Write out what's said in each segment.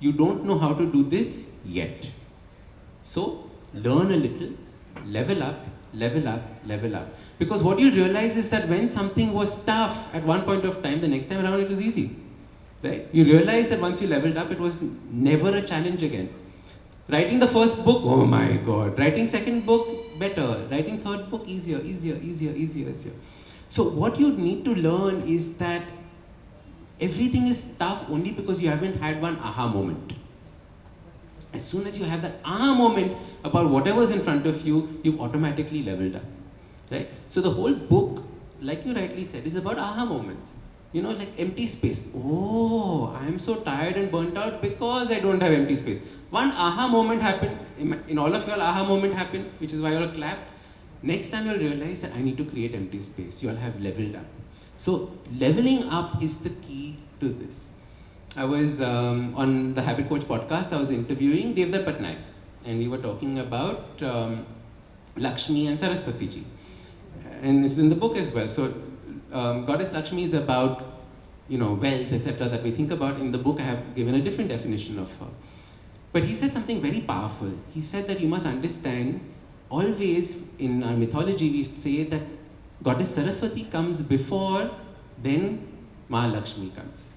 You don't know how to do this yet. So learn a little, level up, level up, level up. Because what you realize is that when something was tough at one point of time, the next time around it was easy. Right? You realize that once you leveled up, it was never a challenge again. Writing the first book, oh my God. Writing second book, better. Writing third book, easier, easier, easier, easier, easier. So what you need to learn is that everything is tough only because you haven't had one aha moment. As soon as you have that aha moment about whatever's in front of you, you've automatically leveled up. Right? So the whole book, like you rightly said, is about aha moments. You know, like empty space. Oh, I'm so tired and burnt out because I don't have empty space. One aha moment happened, in all of you all aha moment happened, which is why you all clapped. Next time you'll realize that I need to create empty space. You all have leveled up. So leveling up is the key to this. I was on the Habit Coach podcast, I was interviewing Devdutt Patnaik, and we were talking about Lakshmi and Saraswati ji. And it's in the book as well. So Goddess Lakshmi is about, wealth, etc. that we think about. In the book, I have given a different definition of her. But he said something very powerful. He said that you must understand, always in our mythology, we say that Goddess Saraswati comes before, then Mahalakshmi comes.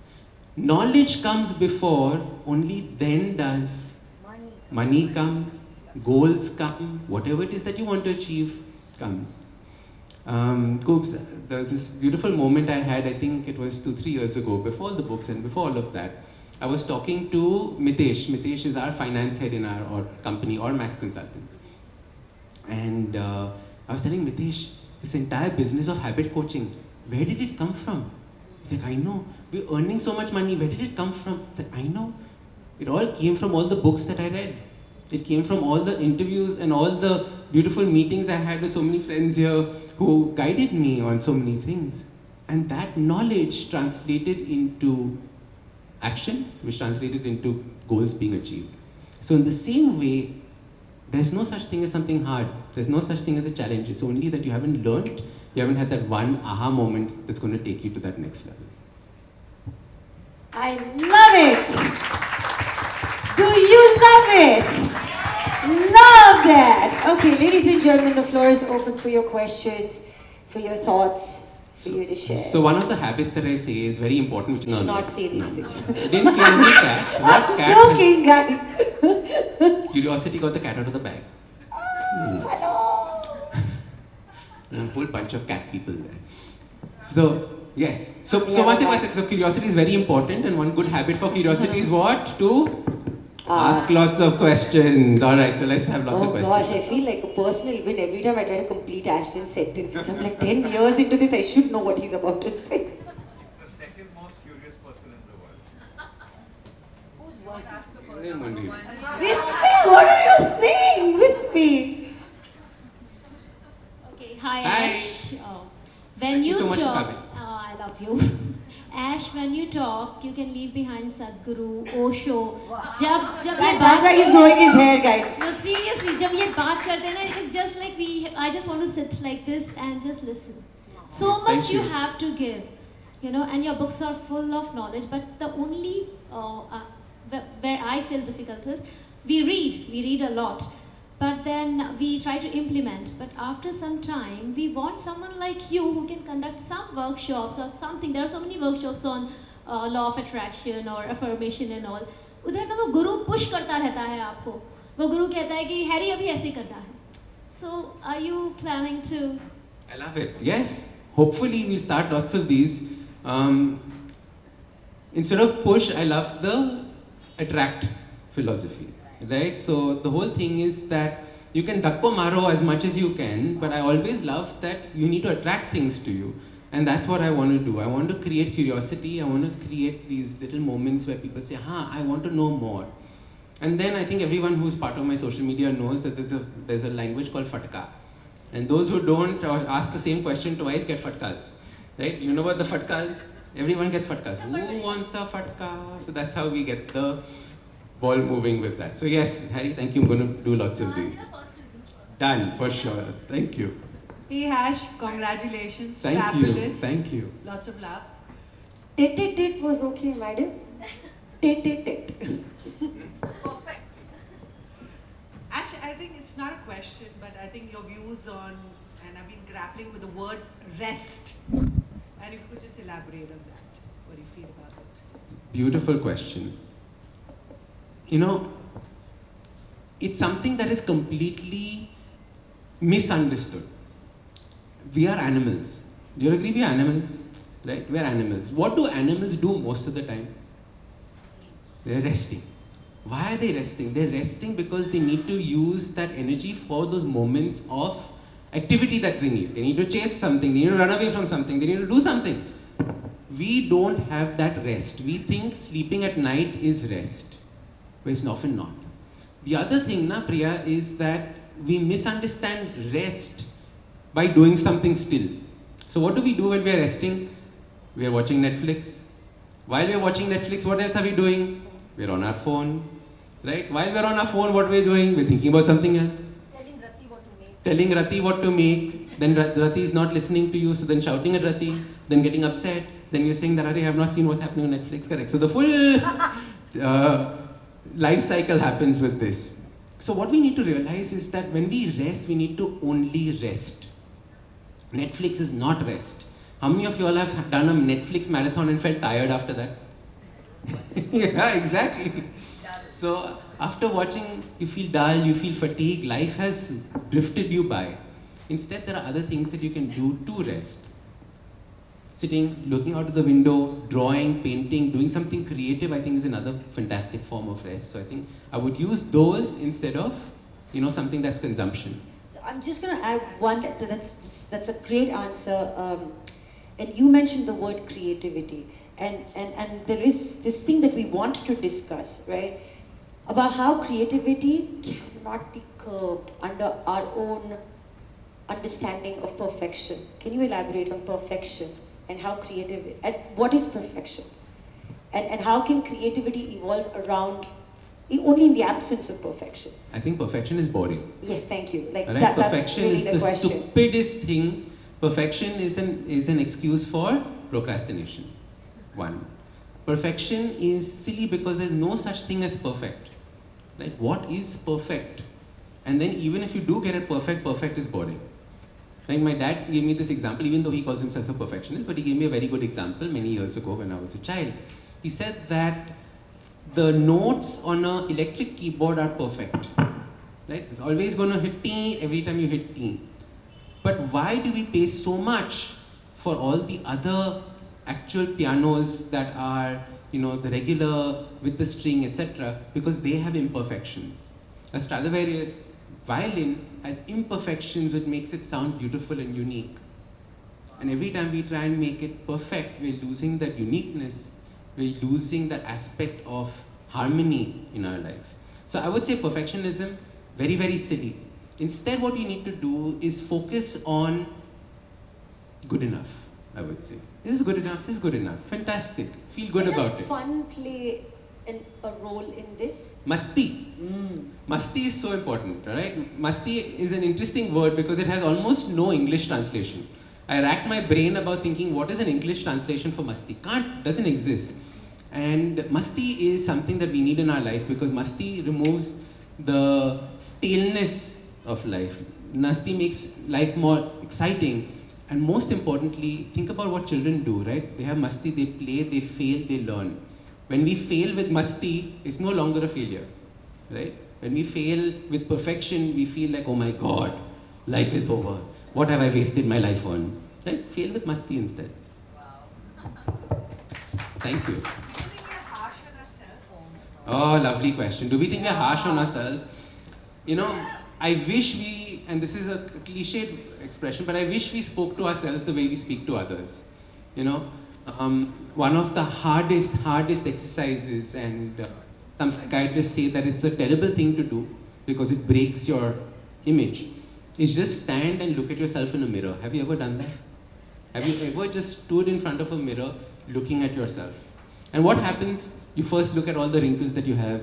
Knowledge comes before, only then does money come, goals come, whatever it is that you want to achieve comes. Kubbs, there was this beautiful moment I had, I think it was 2-3 years ago, before the books and before all of that. I was talking to Mitesh. Mitesh is our finance head in our company, or Max Consultants. And I was telling Mitesh, this entire business of habit coaching, where did it come from? He's like, I know. We're earning so much money. Where did it come from? He's like, I know. It all came from all the books that I read. It came from all the interviews and all the beautiful meetings I had with so many friends here who guided me on so many things. And that knowledge translated into action, which translated into goals being achieved. So in the same way, there's no such thing as something hard. There's no such thing as a challenge. It's only that you haven't learned, you haven't had that one aha moment that's going to take you to that next level. I love it! Do you love it? Love that! Okay, ladies and gentlemen, the floor is open for your questions, for your thoughts, for you to share. So one of the habits that I say is very important, which you should not say these things. Didn't kill the cat. What I'm cat joking, guys. Curiosity got the cat out of the bag. Hello. A whole bunch of cat people there. So yes. So once again, so curiosity is very important, and one good habit for curiosity is what? To ask lots of questions. All right, so let's have lots of questions. Oh gosh, I feel like a personal win every time I try to complete Ashdin's sentences. I'm like 10 years into this, I should know what he's about to say. The second most curious person in the world. Who's one? What are you saying with me? Okay, hi. Hi. Ash. When Thank you so much for talk, coming. I love you. Ash, when you talk, you can leave behind Sadhguru, Osho. That's why he's growing his hair, guys. No, seriously, जब ये बात करते हैं ना, it's just like I just want to sit like this and just listen. So much you have to give, and your books are full of knowledge. But the only where I feel difficult is we read a lot. But then we try to implement. But after some time, we want someone like you who can conduct some workshops or something. There are so many workshops on law of attraction or affirmation and all. उधर ना वो गुरु push करता रहता है आपको. वो गुरु कहता है कि हैरी अभी ऐसे करना है. So are you planning to? I love it. Yes. Hopefully we'll start lots of these. Instead of push, I love the attract philosophy. Right? So the whole thing is that you can dakko maro as much as you can, but I always love that you need to attract things to you. And that's what I want to do. I want to create curiosity. I want to create these little moments where people say, I want to know more. And then I think everyone who's part of my social media knows that there's a language called fatka. And those who don't or ask the same question twice get fatkas. Right? You know what the fatkas? Everyone gets fatkas. Who wants a fatka? So that's how we get the ball moving with that. So yes, Harry, thank you. I'm going to do lots of these. Done, for sure. Thank you. Hey Ash, congratulations. Thank Fabulous. you. Thank you. Lots of love. Tit was okay, madam. Tit. views on, and I've been grappling with the word rest. And if you could just elaborate on that, what do you feel about it? Beautiful question. You know, it's something that is completely misunderstood. We are animals. Do you agree we are animals? Right? We are animals. What do animals do most of the time? They're resting. Why are they resting? They're resting because they need to use that energy for those moments of activity that they need. They need to chase something, they need to run away from something, they need to do something. We don't have that rest. We think sleeping at night is rest, but it's often not. The other thing, na Priya, is that we misunderstand rest by doing something still. So what do we do when we are resting? We are watching Netflix. While we are watching Netflix, what else are we doing? We're on our phone, right? While we're on our phone, what we're doing? We're thinking about something else. Telling Rati what to make. Then Rati is not listening to you, so then shouting at Rati, then getting upset. Then you're saying that I have not seen what's happening on Netflix. Correct. So the full life cycle happens with this. So what we need to realize is that when we rest, we need to only rest. Netflix is not rest. How many of you all have done a Netflix marathon and felt tired after that? Yeah, exactly. So after watching, you feel dull, you feel fatigued, life has drifted you by. Instead, there are other things that you can do to rest. Sitting, looking out of the window, drawing, painting, doing something creative, I think is another fantastic form of rest. So I think I would use those instead of, something that's consumption. So I'm just going to add one, that's a great answer. And you mentioned the word creativity. And there is this thing that we want to discuss, right? About how creativity cannot be curbed under our own understanding of perfection. Can you elaborate on perfection and how and what is perfection? And how can creativity evolve around only in the absence of perfection? I think perfection is boring. Yes, thank you. Right? That's Perfection really is the the question. stupidest thing. Perfection is an excuse for procrastination. One. Perfection is silly because there's no such thing as perfect. Right? What is perfect? And then even if you do get it perfect is boring. Like my dad gave me this example, even though he calls himself a perfectionist, but he gave me a very good example many years ago when I was a child. He said that the notes on an electric keyboard are perfect. Right? It's always going to hit T every time you hit T. But why do we pay so much for all the other actual pianos that are, the regular with the string, etc., because they have imperfections. A Stradivarius violin has imperfections which makes it sound beautiful and unique. And every time we try and make it perfect, we're losing that uniqueness, we're losing that aspect of harmony in our life. So I would say perfectionism, very, very silly. Instead, what you need to do is focus on good enough, I would say. This is good enough, this is good enough. Fantastic. Feel good about it. Does fun play a role in this? Masti. Masti is so important, right? Masti is an interesting word because it has almost no English translation. I racked my brain about thinking what is an English translation for Masti. Doesn't exist. And Masti is something that we need in our life because Masti removes the staleness of life. Masti makes life more exciting. And most importantly, think about what children do, right? They have Masti, they play, they fail, they learn. When we fail with Masti, it's no longer a failure, right? When we fail with perfection, we feel like, oh my God, life is over. What have I wasted my life on? Right? Fail with Masti instead. Wow. Thank you. Do you think we're harsh on ourselves? Oh, lovely question. Do we think we're harsh on ourselves? I wish we, and this is a cliched expression, but I wish we spoke to ourselves the way we speak to others. One of the hardest exercises, and some psychiatrists say that it's a terrible thing to do because it breaks your image, is just stand and look at yourself in a mirror. Have you ever done that? Have you ever just stood in front of a mirror looking at yourself? And what happens? You first look at all the wrinkles that you have,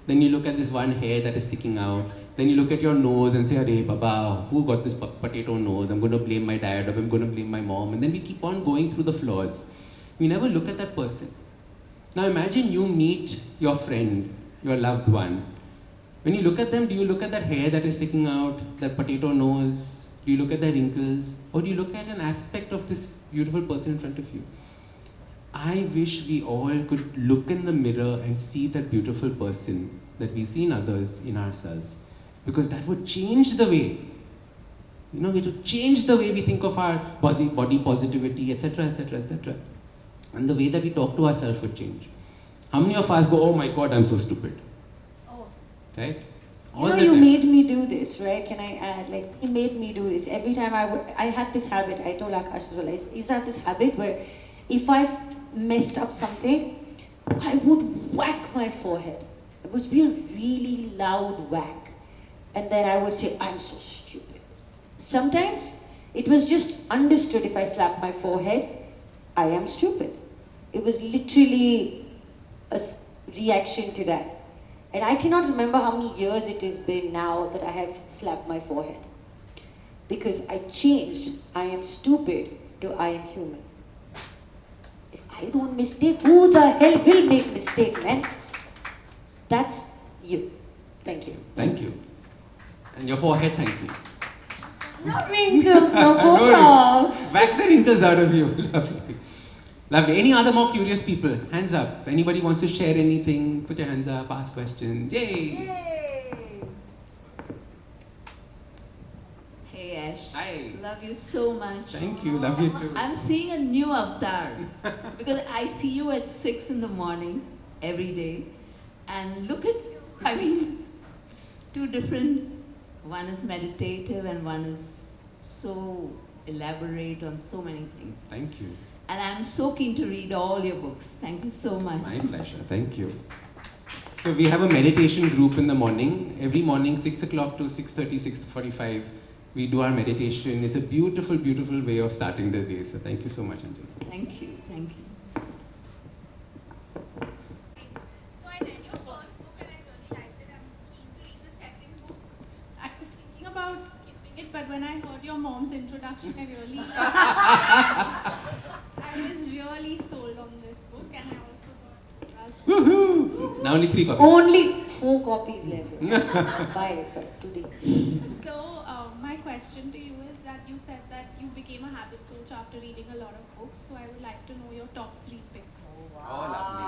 then you look at this one hair that is sticking out, then you look at your nose and say, Arey Baba, who got this potato nose? I'm going to blame my dad, or I'm going to blame my mom. And then we keep on going through the flaws. We never look at that person. Now imagine you meet your friend, your loved one. When you look at them, do you look at that hair that is sticking out, that potato nose? Do you look at their wrinkles? Or do you look at an aspect of this beautiful person in front of you? I wish we all could look in the mirror and see that beautiful person that we see in others, in ourselves. Because that would change the way, it would change the way we think of our body positivity, etc., etc., etc. And the way that we talk to ourselves would change. How many of us go, oh my God, I'm so stupid? Oh. Right? You made me do this, right? Can I add? Like, he made me do this. Every time I had this habit, I told Akash as well, I used to have this habit where if I messed up something, I would whack my forehead. It would be a really loud whack. And then I would say, I'm so stupid. Sometimes it was just understood if I slapped my forehead, I am stupid. It was literally a reaction to that. And I cannot remember how many years it has been now that I have slapped my forehead. Because I changed, I am stupid, to I am human. If I don't mistake, who the hell will make mistake, man? That's you. Thank you. Thank you. And your forehead thanks me. No wrinkles, no Botox. Whack the wrinkles out of you. Lovely. Lovely. Any other more curious people? Hands up. Anybody wants to share anything? Put your hands up, ask questions. Yay! Hey Ash. Hi. Love you so much. Thank you. Love you too. I'm seeing a new avatar because I see you at 6 in the morning every day. And look at you. I mean, two different. One is meditative and one is so elaborate on so many things. Thank you. And I'm so keen to read all your books. Thank you so much. My pleasure. Thank you. So we have a meditation group in the morning. Every morning, 6 o'clock to 6:30, 6:45, we do our meditation. It's a beautiful, beautiful way of starting the day. So thank you so much, Anjali. Thank you. Thank you. So I read your first book and I really liked it. I'm keen to read the second book. I was thinking about skipping it, but when I heard your mom's introduction, I was really sold on this book, and I also got Kubra's book. Woohoo! Now only 3 copies. Only 4 copies left. Buy it, but today. So my question to you is that you said that you became a habit coach after reading a lot of books. So I would like to know your top 3 picks. Oh, lovely.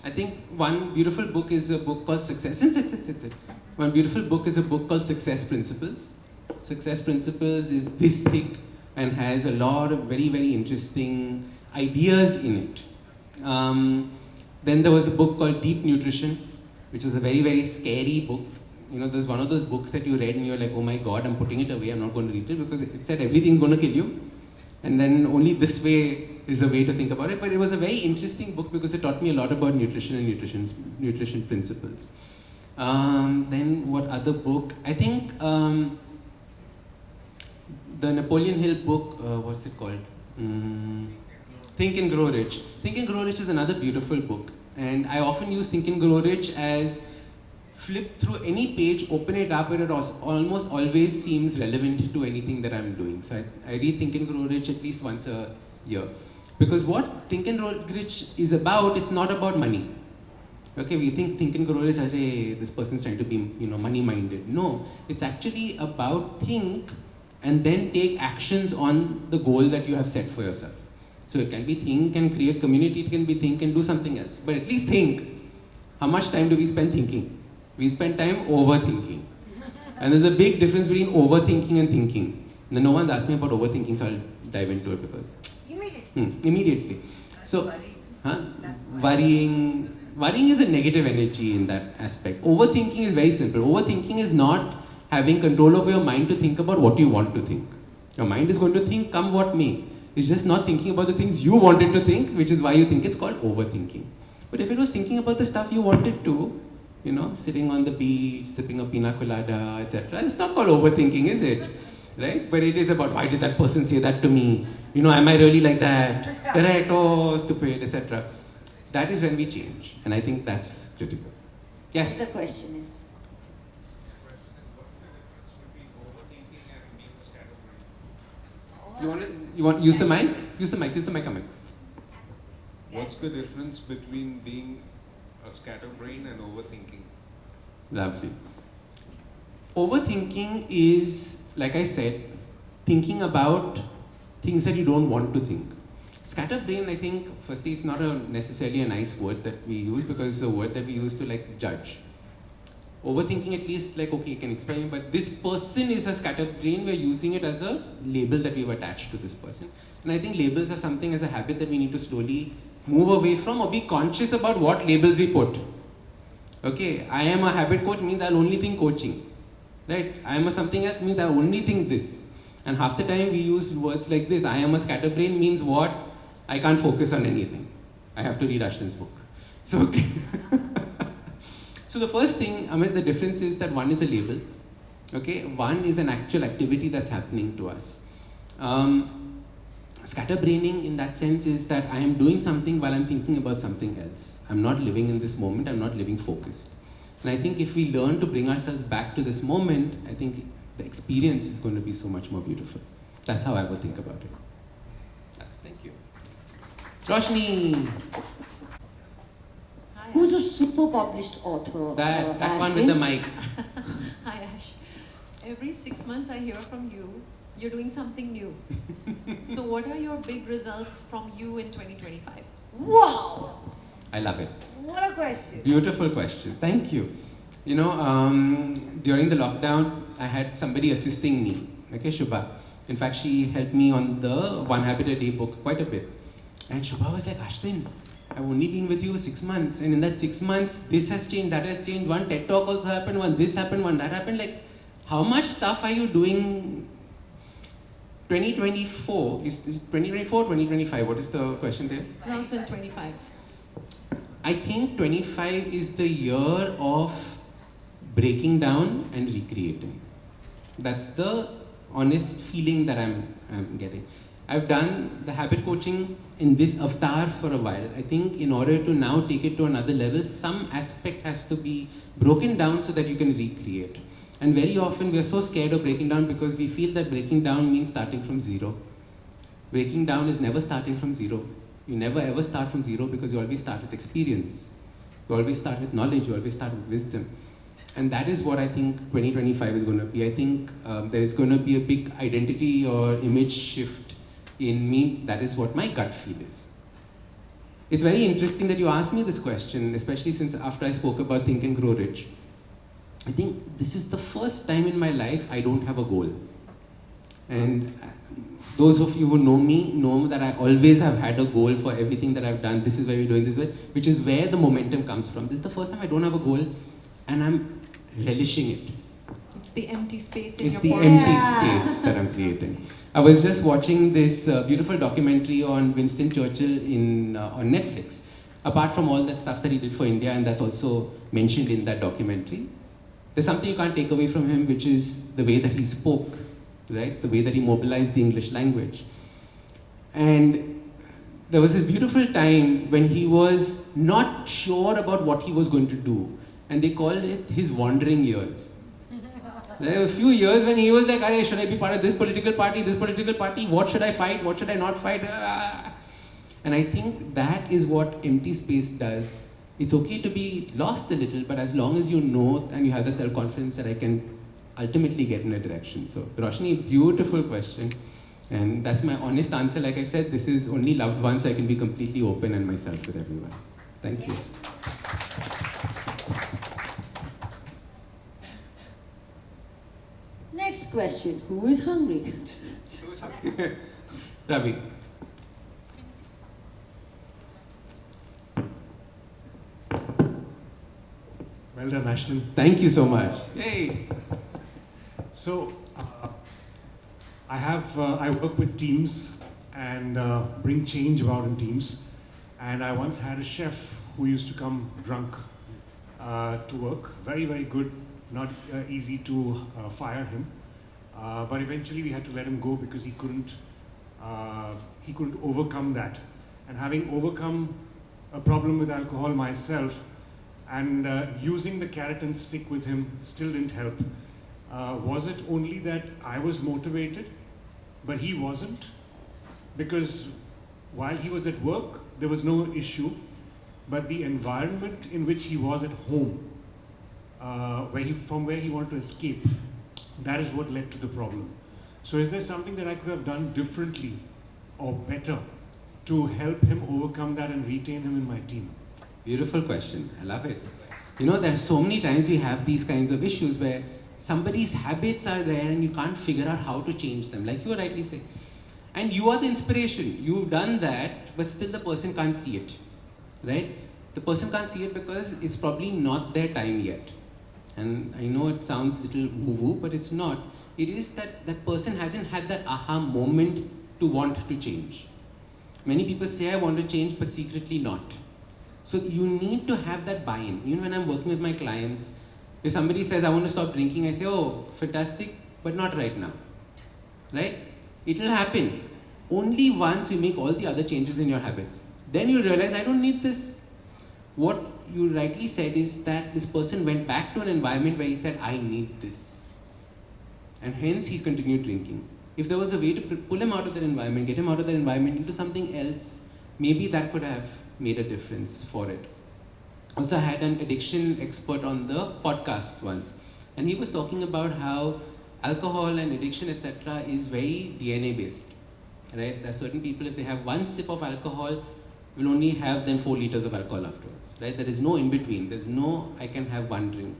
I think one beautiful book is a book called Success. Sit. One beautiful book is a book called Success Principles. Success Principles is this thick and has a lot of very, very interesting ideas in it. Then there was a book called Deep Nutrition, which was a very, very scary book. There's one of those books that you read and you're like, oh my God, I'm putting it away, I'm not going to read it because it said everything's going to kill you. And then only this way is a way to think about it. But it was a very interesting book because it taught me a lot about nutrition and nutrition principles. Then what other book? I think the Napoleon Hill book, what's it called? Think and Grow Rich. Think and Grow Rich is another beautiful book. And I often use Think and Grow Rich as flip through any page, open it up, and it almost always seems relevant to anything that I'm doing. So I read Think and Grow Rich at least once a year. Because what Think and Grow Rich is about, it's not about money. Okay, we think and Grow Rich, hey, this person's trying to be money-minded. No, it's actually about think and then take actions on the goal that you have set for yourself. So it can be think and create community, it can be think and do something else. But at least think. How much time do we spend thinking? We spend time overthinking. And there's a big difference between overthinking and thinking. Now, no one's asked me about overthinking, so I'll dive into it because... Immediately. So, worrying is a negative energy in that aspect. Overthinking is very simple. Overthinking is not having control over your mind to think about what you want to think. Your mind is going to think, come what may. It's just not thinking about the things you wanted to think, which is why you think it's called overthinking. But if it was thinking about the stuff you wanted to, sitting on the beach, sipping a pina colada, etc., it's not called overthinking, is it? Right? But it is about, why did that person say that to me? Am I really like that? Correct, oh, stupid, etc. That is when we change. And I think that's critical. Yes? The question is? You want use the mic? Use the mic, come in. What's the difference between being a scatterbrain and overthinking? Lovely. Overthinking is, like I said, thinking about things that you don't want to think. Scatterbrain, I think, firstly, it's not necessarily a nice word that we use because it's a word that we use to like judge. Overthinking, at least, like, okay, you can explain, but this person is a scatterbrain, we're using it as a label that we've attached to this person. And I think labels are something as a habit that we need to slowly move away from or be conscious about what labels we put. Okay, I am a habit coach means I'll only think coaching. Right? I am a something else means I only think this. And half the time we use words like this. I am a scatterbrain means what? I can't focus on anything. I have to read Ashdin's book. So, okay. So the first thing, Amit, the difference is that one is a label. Okay, one is an actual activity that's happening to us. Scatterbraining in that sense is that I am doing something while I'm thinking about something else. I'm not living in this moment, I'm not living focused. And I think if we learn to bring ourselves back to this moment, I think the experience is going to be so much more beautiful. That's how I would think about it. Thank you. Roshni! Who's a super published author? That one with the mic. Hi Ash. Every 6 months I hear from you, you're doing something new. So what are your big results from you in 2025? Wow! I love it. What a question. Beautiful question. Thank you. You know, during the lockdown, I had somebody assisting me. Okay, Shubha. In fact, she helped me on the One Habit a Day book quite a bit. And Shubha was like, Ashdin, I've only been with you 6 months, and in that 6 months, this has changed, that has changed, one TED Talk also happened, one this happened, one that happened. Like, how much stuff are you doing? 2024, is 2024 2025? What is the question there? Results in 25. I think 25 is the year of breaking down and recreating. That's the honest feeling that I'm getting. I've done the habit coaching in this avatar for a while. I think in order to now take it to another level, some aspect has to be broken down so that you can recreate. And very often we are so scared of breaking down because we feel that breaking down means starting from zero. Breaking down is never starting from zero. You never ever start from zero because you always start with experience. You always start with knowledge, you always start with wisdom. And that is what I think 2025 is going to be. I think there is going to be a big identity or image shift in me. That is what my gut feel is. It's very interesting that you asked me this question, especially since after I spoke about Think and Grow Rich. I think this is the first time in my life I don't have a goal. And those of you who know me know that I always have had a goal for everything that I've done. This is where we're doing this way, which is where the momentum comes from. This is the first time I don't have a goal and I'm relishing it. It's the empty space in It's your the porcelain. empty space that I'm creating. I was just watching this beautiful documentary on Winston Churchill on Netflix. Apart from all that stuff that he did for India, and that's also mentioned in that documentary, there's something you can't take away from him, which is the way that he spoke, right? The way that he mobilized the English language. And there was this beautiful time when he was not sure about what he was going to do, and they called it his wandering years. There were a few years when he was like, "Arey, should I be part of this political party, what should I fight, what should I not fight?" And I think that is what empty space does. It's okay to be lost a little, but as long as you know and you have that self-confidence that I can ultimately get in a direction. So, Roshni, beautiful question. And that's my honest answer. Like I said, this is only loved ones, so I can be completely open and myself with everyone. Thank you. Next question. Who is hungry? Ravi. Well done, Ashdin. Thank you so much. Hey. So, I work with teams and bring change about in teams. And I once had a chef who used to come drunk to work. Very, very good. Not easy to fire him. But eventually we had to let him go because he couldn't overcome that. And having overcome a problem with alcohol myself, and using the carrot and stick with him still didn't help. Was it only that I was motivated, but he wasn't? Because while he was at work, there was no issue, but the environment in which he was at home, from where he wanted to escape, that is what led to the problem. So is there something that I could have done differently or better to help him overcome that and retain him in my team? Beautiful question. I love it. You know, there are so many times we have these kinds of issues where somebody's habits are there and you can't figure out how to change them, like you rightly say. And you are the inspiration. You've done that, but still the person can't see it, right? The person can't see it because it's probably not their time yet. And I know it sounds a little woo-woo, but it's not. It is that that person hasn't had that aha moment to want to change. Many people say, I want to change, but secretly not. So you need to have that buy-in. Even when I'm working with my clients, if somebody says, I want to stop drinking, I say, oh, fantastic, but not right now, right? It will happen only once you make all the other changes in your habits. Then you realize, I don't need this. What you rightly said is that this person went back to an environment where he said, I need this. And hence he continued drinking. If there was a way to pull him out of that environment, get him out of that environment into something else, maybe that could have made a difference for it. Also, I had an addiction expert on the podcast once, and he was talking about how alcohol and addiction, etc., is very DNA based. Right? There are certain people, if they have one sip of alcohol, will only have then 4 liters of alcohol afterwards. Right? There is no in between. There's no, I can have one drink.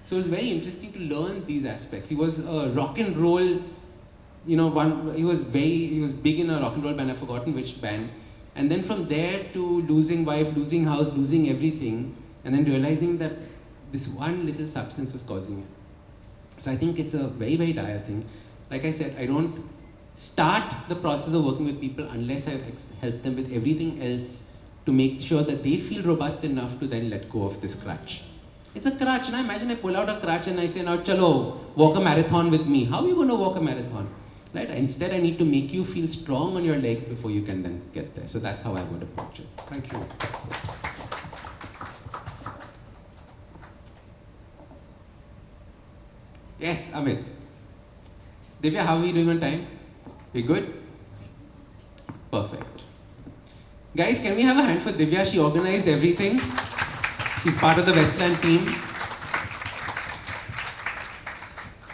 So it was very interesting to learn these aspects. He was a rock and roll, he was big in a rock and roll band. I've forgotten which band. And then from there to losing wife, losing house, losing everything, and then realizing that this one little substance was causing it. So I think it's a very, very dire thing. Like I said, I don't start the process of working with people unless I help them with everything else to make sure that they feel robust enough to then let go of this crutch. It's a crutch. Now imagine I pull out a crutch and I say, now chalo, walk a marathon with me. How are you going to walk a marathon? Right? Instead, I need to make you feel strong on your legs before you can then get there. So that's how I would approach it. Thank you. Yes, Amit. Divya, how are we doing on time? We good? Perfect. Guys, can we have a hand for Divya? She organized everything. She's part of the Westland team.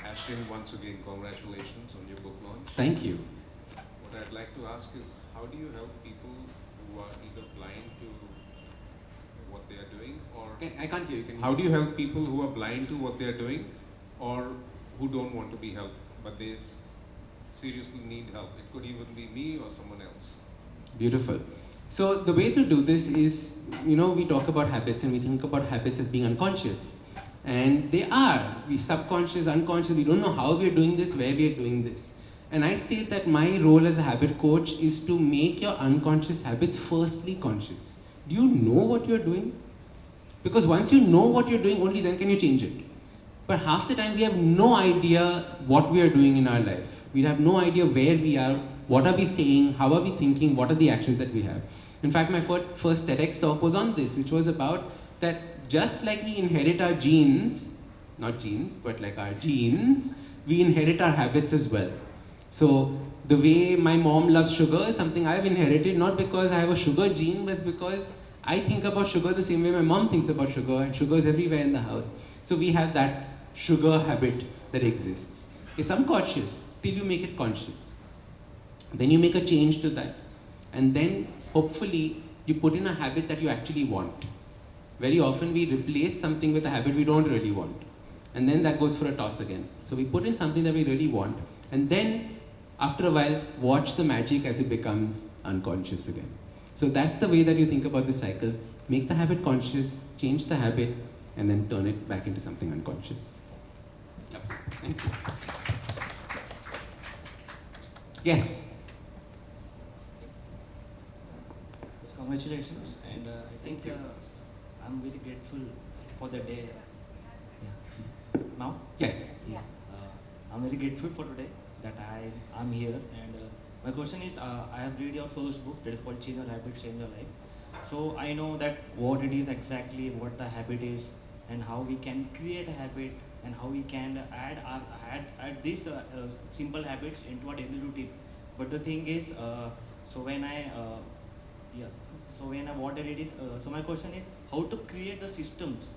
Ashdin, once again, congratulations on your book launch. Thank you. What I'd like to ask is, how do you help people who are either blind to what they are doing, or I can't hear you. Can you how do you help people who are blind to what they are doing, or who don't want to be helped, but they seriously need help? It could even be me or someone else. Beautiful. So the way to do this is, we talk about habits and we think about habits as being unconscious. And they are. We subconscious, unconscious, we don't know how we are doing this, where we are doing this. And I say that my role as a habit coach is to make your unconscious habits firstly conscious. Do you know what you're doing? Because once you know what you're doing, only then can you change it. But half the time we have no idea what we are doing in our life. We have no idea where we are, what are we saying, how are we thinking, what are the actions that we have. In fact, my first TEDx talk was on this, which was about that just like we inherit our genes, not genes, but like our genes, we inherit our habits as well. So the way my mom loves sugar is something I've inherited, not because I have a sugar gene, but it's because I think about sugar the same way my mom thinks about sugar, and sugar is everywhere in the house. So we have that sugar habit that exists. It's unconscious till you make it conscious. Then you make a change to that, and then hopefully you put in a habit that you actually want. Very often we replace something with a habit we don't really want, and then that goes for a toss again. So we put in something that we really want, and then after a while watch the magic as it becomes unconscious again. So that's the way that you think about this cycle. Make the habit conscious, change the habit, and then turn it back into something unconscious. Yep. Thank you. Yes. Congratulations, and I think I'm very grateful for the day. Yeah. Now? Yes. Yes. I'm very grateful for today that I'm here, and my question is, I have read your first book that is called Change Your Habits, Change Your Life. So I know that what it is exactly, what the habit is, and how we can create a habit, and how we can add these simple habits into our daily routine. But the thing is, so when I what I did is, so my question is how to create the systems,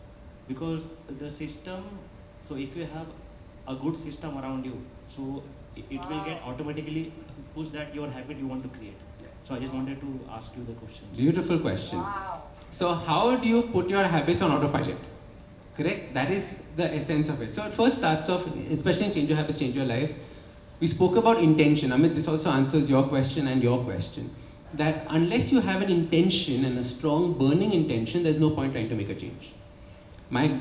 because the system, so if you have a good system around you, so it will get automatically push that your habit you want to create. So I just wanted to ask you the question. Beautiful question. So how do you put your habits on autopilot? Correct? That is the essence of it. So it first starts off, especially in Change Your Habits, Change Your Life. We spoke about intention. Amit, this also answers your question and your question. That unless you have an intention and a strong burning intention, there's no point trying to make a change. My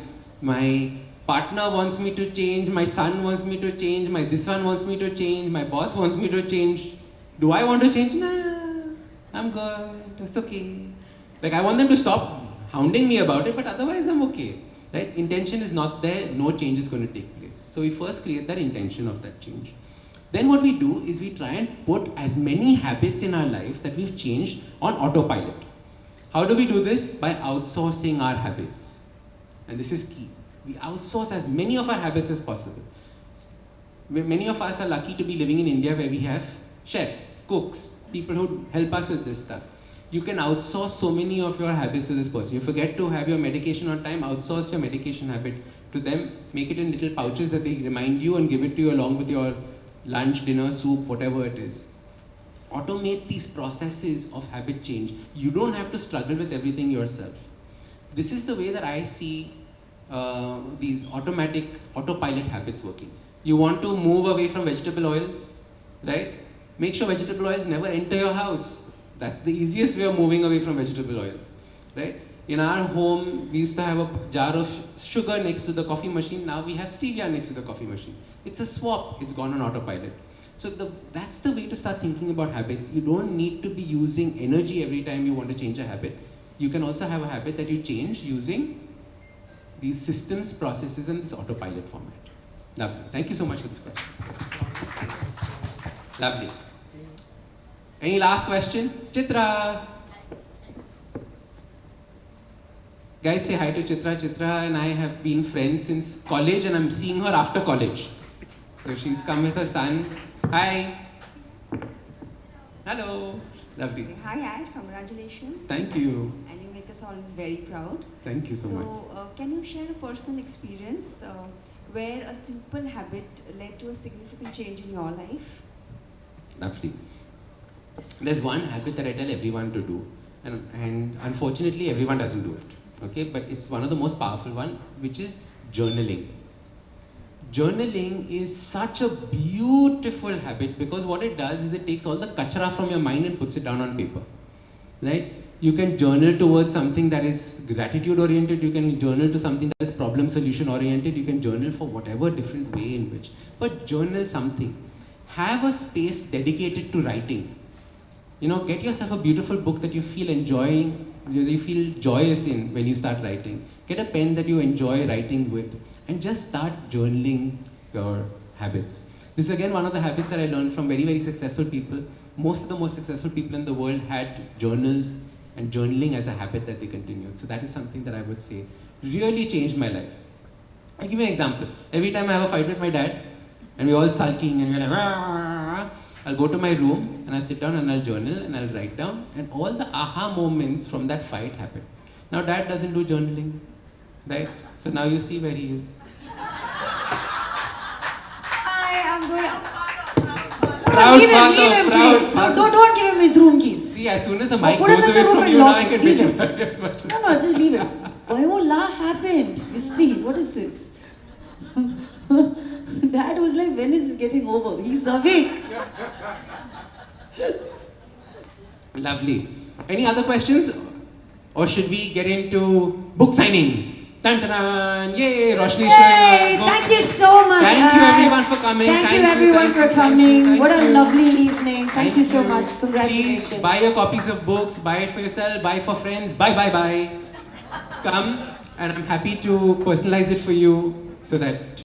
partner wants me to change, my son wants me to change, my this one wants me to change, my boss wants me to change. Do I want to change? Nah, I'm good, it's okay. Like I want them to stop hounding me about it, but otherwise I'm okay. Right? Intention is not there, no change is going to take place. So we first create that intention of that change. Then what we do is we try and put as many habits in our life that we've changed on autopilot. How do we do this? By outsourcing our habits. And this is key. We outsource as many of our habits as possible. Many of us are lucky to be living in India where we have chefs, cooks, people who help us with this stuff. You can outsource so many of your habits to this person. You forget to have your medication on time, outsource your medication habit to them, make it in little pouches that they remind you and give it to you along with your lunch, dinner, soup, whatever it is. Automate these processes of habit change. You don't have to struggle with everything yourself. This is the way that I see these autopilot habits working. You want to move away from vegetable oils, right? Make sure vegetable oils never enter your house. That's the easiest way of moving away from vegetable oils, right? In our home, we used to have a jar of sugar next to the coffee machine. Now we have stevia next to the coffee machine. It's a swap. It's gone on autopilot. So that's the way to start thinking about habits. You don't need to be using energy every time you want to change a habit. You can also have a habit that you change using these systems, processes, and this autopilot format. Lovely. Thank you so much for this question. Lovely. Any last question? Chitra. Guys, say hi to Chitra. Chitra and I have been friends since college and I'm seeing her after college. So she's come with her son. Hi. Hello. Lovely. Hi Ash, congratulations. Thank you. And you make us all very proud. Thank you so much. So, can you share a personal experience where a simple habit led to a significant change in your life? Lovely. There's one habit that I tell everyone to do, and unfortunately everyone doesn't do it. Okay, but it's one of the most powerful one, which is journaling. Journaling is such a beautiful habit because what it does is it takes all the kachra from your mind and puts it down on paper, right? You can journal towards something that is gratitude oriented, you can journal to something that is problem solution oriented, you can journal for whatever different way in which, but journal something. Have a space dedicated to writing. You know, get yourself a beautiful book that you feel enjoying, you feel joyous in when you start writing. Get a pen that you enjoy writing with and just start journaling your habits. This is again one of the habits that I learned from very, very successful people. Most of the most successful people in the world had journals and journaling as a habit that they continued. So that is something that I would say really changed my life. I'll give you an example. Every time I have a fight with my dad and we're all sulking and we're like, "Rah!" I'll go to my room and I'll sit down and I'll journal and I'll write down and all the aha moments from that fight happen. Now dad doesn't do journaling, right? So now you see where he is. I'm good. Proud leave father, him, proud please. father. Don't give him his room keys. See, as soon as the mic put him goes in the away room from and you, now lock I him. can Leave bitch him. about it as much as No, just leave him. Viola happened. Miss me, what is this? Dad was like, when is this getting over? He's awake. Lovely. Any other questions? Or should we get into book signings? Dun dun dun! Yay! Roshni Yay! Thank you so much. Thank you everyone for coming. Thank you everyone for coming. Thank What a you. lovely evening. Thank you so much. Congratulations. Please buy your copies of books, buy it for yourself, buy for friends, buy. Come, and I'm happy to personalize it for you so that